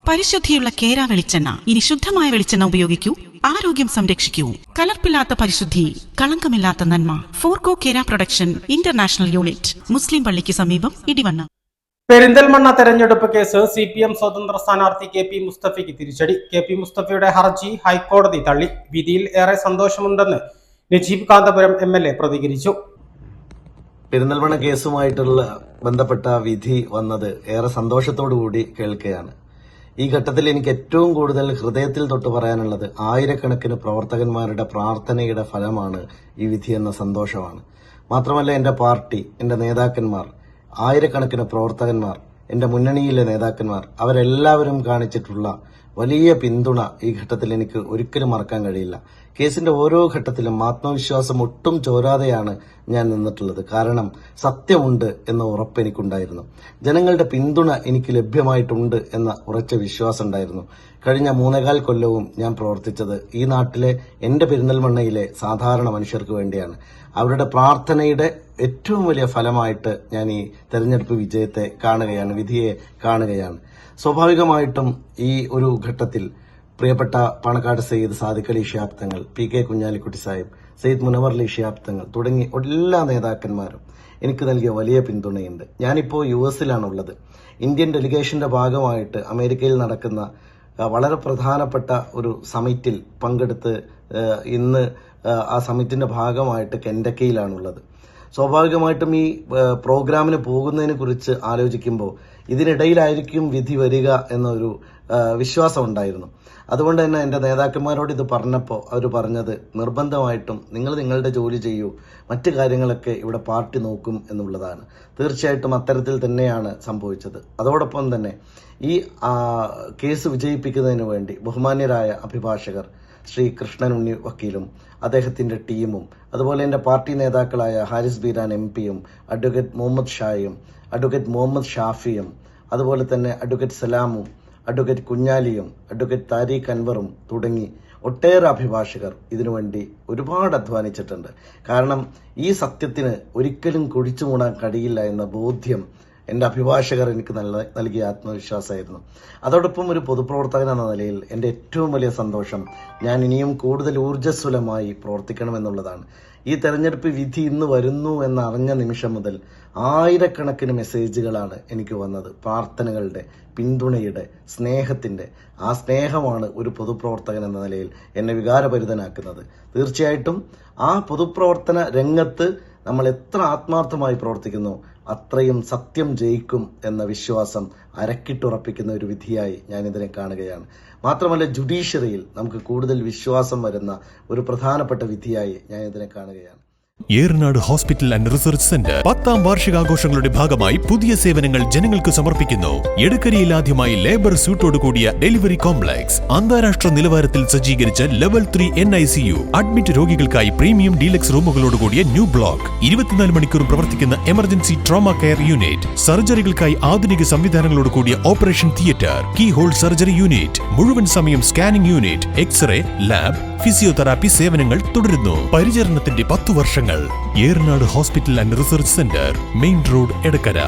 പരിശുദ്ധിയുള്ള കേര വെളിച്ചെണ്ണ. ഇനി ശുദ്ധമായ വെളിച്ചെണ്ണ ഉപയോഗിക്കൂ, ആരോഗ്യം സംരക്ഷിക്കൂ. കലർപ്പില്ലാത്ത പരിശുദ്ധി, കളങ്കമില്ലാത്ത നന്മ. ഫോർകോ കേര പ്രൊഡക്ഷൻ ഇന്റർനാഷണൽ യൂണിറ്റ്, മുസ്ലിം പള്ളിക്ക് സമീപം, ഇടിവണ്ണ. പെരിന്തൽമണ്ണ തെരഞ്ഞെടുപ്പ് കേസ് CPM സ്വതന്ത്ര സ്ഥാനാർത്ഥി KP മുസ്തഫയ്ക്ക് തിരിച്ചടി. KP മുസ്തഫയുടെ ഹർജി ഹൈക്കോടതി തള്ളി. വിധിയിൽ ഏറെ സന്തോഷമുണ്ടെന്ന് നജീബ് കാന്തപുരം MLA പ്രതികരിച്ചു. പെരിന്തൽമണ്ണ കേസുമായിട്ടുള്ള ബന്ധപ്പെട്ട വിധി വന്നത് ഏറെ സന്തോഷത്തോടുകൂടി കേൾക്കുകയാണ്. ഈ ഘട്ടത്തിൽ എനിക്ക് ഏറ്റവും കൂടുതൽ ഹൃദയത്തിൽ തൊട്ട് പറയാനുള്ളത് ആയിരക്കണക്കിന് പ്രവർത്തകന്മാരുടെ പ്രാർത്ഥനയുടെ ഫലമാണ് ഈ വിധി എന്ന സന്തോഷമാണ്. മാത്രമല്ല, എന്റെ പാർട്ടി, എന്റെ നേതാക്കന്മാർ, ആയിരക്കണക്കിന് പ്രവർത്തകന്മാർ, എന്റെ മുന്നണിയിലെ നേതാക്കന്മാർ, അവരെല്ലാവരും കാണിച്ചിട്ടുള്ള വലിയ പിന്തുണ ഈ ഘട്ടത്തിൽ എനിക്ക് ഒരിക്കലും മറക്കാൻ കഴിയില്ല. കേസിന്റെ ഓരോ ഘട്ടത്തിലും ആത്മവിശ്വാസം ഒട്ടും ചോരാതെയാണ് ഞാൻ നിന്നിട്ടുള്ളത്. കാരണം സത്യമുണ്ട് എന്ന ഉറപ്പ് എനിക്കുണ്ടായിരുന്നു. ജനങ്ങളുടെ പിന്തുണ എനിക്ക് ലഭ്യമായിട്ടുണ്ട് എന്ന ഉറച്ച വിശ്വാസം ഉണ്ടായിരുന്നു. കഴിഞ്ഞ 3.25 കൊല്ലവും ഞാൻ പ്രവർത്തിച്ചത് ഈ നാട്ടിലെ എന്റെ പെരിന്തൽമണ്ണയിലെ സാധാരണ മനുഷ്യർക്ക് വേണ്ടിയാണ്. അവരുടെ പ്രാർത്ഥനയുടെ ഏറ്റവും വലിയ ഫലമായിട്ട് ഞാൻ ഈ തെരഞ്ഞെടുപ്പ് വിജയത്തെ കാണുകയാണ്, വിധിയെ കാണുകയാണ്. സ്വാഭാവികമായിട്ടും ഈ ഒരു ഘട്ടത്തിൽ പ്രിയപ്പെട്ട പാണക്കാട് സയ്യിദ് സാദിഖ് അലി ശിഹാബ് തങ്ങൾ, PK കുഞ്ഞാലിക്കുട്ടി സാഹിബ്, സയ്യിദ് മുനവർ അലി ശിഹാബ് തങ്ങൾ തുടങ്ങി എല്ലാ നേതാക്കന്മാരും എനിക്ക് നൽകിയ വലിയ പിന്തുണയുണ്ട്. ഞാനിപ്പോൾ US-ലാണുള്ളത്. ഇന്ത്യൻ ഡെലിഗേഷന്റെ ഭാഗമായിട്ട് അമേരിക്കയിൽ നടക്കുന്ന വളരെ പ്രധാനപ്പെട്ട ഒരു സമിറ്റിൽ പങ്കെടുത്ത് ഇന്ന് ആ സമിറ്റിന്റെ ഭാഗമായിട്ട് കെൻഡക്കയിലാണുള്ളത്. സ്വാഭാവികമായിട്ടും ഈ പ്രോഗ്രാമിന് പോകുന്നതിനെ കുറിച്ച് ആലോചിക്കുമ്പോൾ ഇതിനിടയിലായിരിക്കും വിധി വരിക എന്നൊരു വിശ്വാസം ഉണ്ടായിരുന്നു. അതുകൊണ്ട് തന്നെ എന്റെ നേതാക്കന്മാരോട് ഇത് പറഞ്ഞപ്പോൾ അവർ പറഞ്ഞത് നിർബന്ധമായിട്ടും നിങ്ങൾ നിങ്ങളുടെ ജോലി ചെയ്യൂ, മറ്റു കാര്യങ്ങളൊക്കെ ഇവിടെ പാർട്ടി നോക്കും എന്നുള്ളതാണ്. തീർച്ചയായിട്ടും അത്തരത്തിൽ തന്നെയാണ് സംഭവിച്ചത്. അതോടൊപ്പം തന്നെ ഈ കേസ് വിജയിപ്പിക്കുന്നതിന് വേണ്ടി ബഹുമാന്യരായ അഭിഭാഷകർ ശ്രീ കൃഷ്ണൻ ഉണ്ണി വക്കീലും അദ്ദേഹത്തിന്റെ ടീമും, അതുപോലെ എന്റെ പാർട്ടി നേതാക്കളായ ഹാരിസ് ബീരാൻ MP-യും, അഡ്വക്കേറ്റ് മുഹമ്മദ് ഷായും, അഡ്വക്കേറ്റ് മുഹമ്മദ് ഷാഫിയും, അതുപോലെ തന്നെ അഡ്വക്കേറ്റ് സലാമും, അഡ്വക്കേറ്റ് കുഞ്ഞാലിയും, അഡ്വക്കേറ്റ് താരിഖ് അൻവറും തുടങ്ങി ഒട്ടേറെ അഭിഭാഷകർ ഇതിനുവേണ്ടി ഒരുപാട് അധ്വാനിച്ചിട്ടുണ്ട്. കാരണം ഈ സത്യത്തിന് ഒരിക്കലും കുഴിച്ചു മൂടാൻ കഴിയില്ല എന്ന ബോധ്യം എന്റെ അഭിഭാഷകർ എനിക്ക് നൽകിയ ആത്മവിശ്വാസമായിരുന്നു. അതോടൊപ്പം ഒരു പൊതുപ്രവർത്തകൻ എന്ന നിലയിൽ എന്റെ ഏറ്റവും വലിയ സന്തോഷം ഞാൻ ഇനിയും കൂടുതൽ ഊർജ്ജസ്വലമായി പ്രവർത്തിക്കണമെന്നുള്ളതാണ്. ഈ തെരഞ്ഞെടുപ്പ് വിധി ഇന്ന് വരുന്നു എന്നറിഞ്ഞ നിമിഷം മുതൽ ആയിരക്കണക്കിന് മെസ്സേജുകളാണ് എനിക്ക് വന്നത്. പ്രാർത്ഥനകളുടെ, പിന്തുണയുടെ, സ്നേഹത്തിന്റെ. ആ സ്നേഹമാണ് ഒരു പൊതുപ്രവർത്തകൻ എന്ന നിലയിൽ എന്നെ വികാരഭരിതനാക്കുന്നത്. തീർച്ചയായിട്ടും ആ പൊതുപ്രവർത്തന രംഗത്ത് നമ്മൾ എത്ര ആത്മാർത്ഥമായി പ്രവർത്തിക്കുന്നു അത്രയും സത്യം ജയിക്കും എന്ന വിശ്വാസം അരക്കിട്ടുറപ്പിക്കുന്ന ഒരു വിധിയായി ഞാനിതിനെ കാണുകയാണ്. മാത്രമല്ല, ജുഡീഷ്യറിയിൽ നമുക്ക് കൂടുതൽ വിശ്വാസം വരുന്ന ഒരു പ്രധാനപ്പെട്ട വിധിയായി ഞാനിതിനെ കാണുകയാണ്. Eranad hospital and research centre 10ാം വാർഷികാഘോഷങ്ങളുടെ ഭാഗമായി പുതിയ സേവനങ്ങൾ ജനങ്ങൾക്ക് സമർപ്പിക്കുന്നു. എടക്കരയിൽ ആദ്യമായി ലേബർ സ്യൂട്ടോട് കൂടിയ ഡെലിവറി കോംപ്ലക്സ്, അന്താരാഷ്ട്ര നിലവാരത്തിൽ സജ്ജീകരിച്ച ലെവൽ 3 NICU, അഡ്മിറ്റ് രോഗികൾക്കായി പ്രീമിയം ഡീലക്സ് റൂമുകളോട് കൂടിയ ന്യൂ ബ്ലോക്ക്, 24 മണിക്കൂറും പ്രവർത്തിക്കുന്ന എമർജൻസി ട്രോമ കെയർ യൂണിറ്റ്, സർജറികൾക്കായി ആധുനിക സംവിധാനങ്ങളോട് കൂടിയ operation theatre, keyhole surgery unit, മുഴുവൻ സമയം scanning unit, X-ray, lab, physiotherapy സേവനങ്ങൾ തുടരുന്നു. പരിചരണത്തിന്റെ 10 വർഷങ്ങൾ. Eranad hospital and research centre, main road, Edakkara.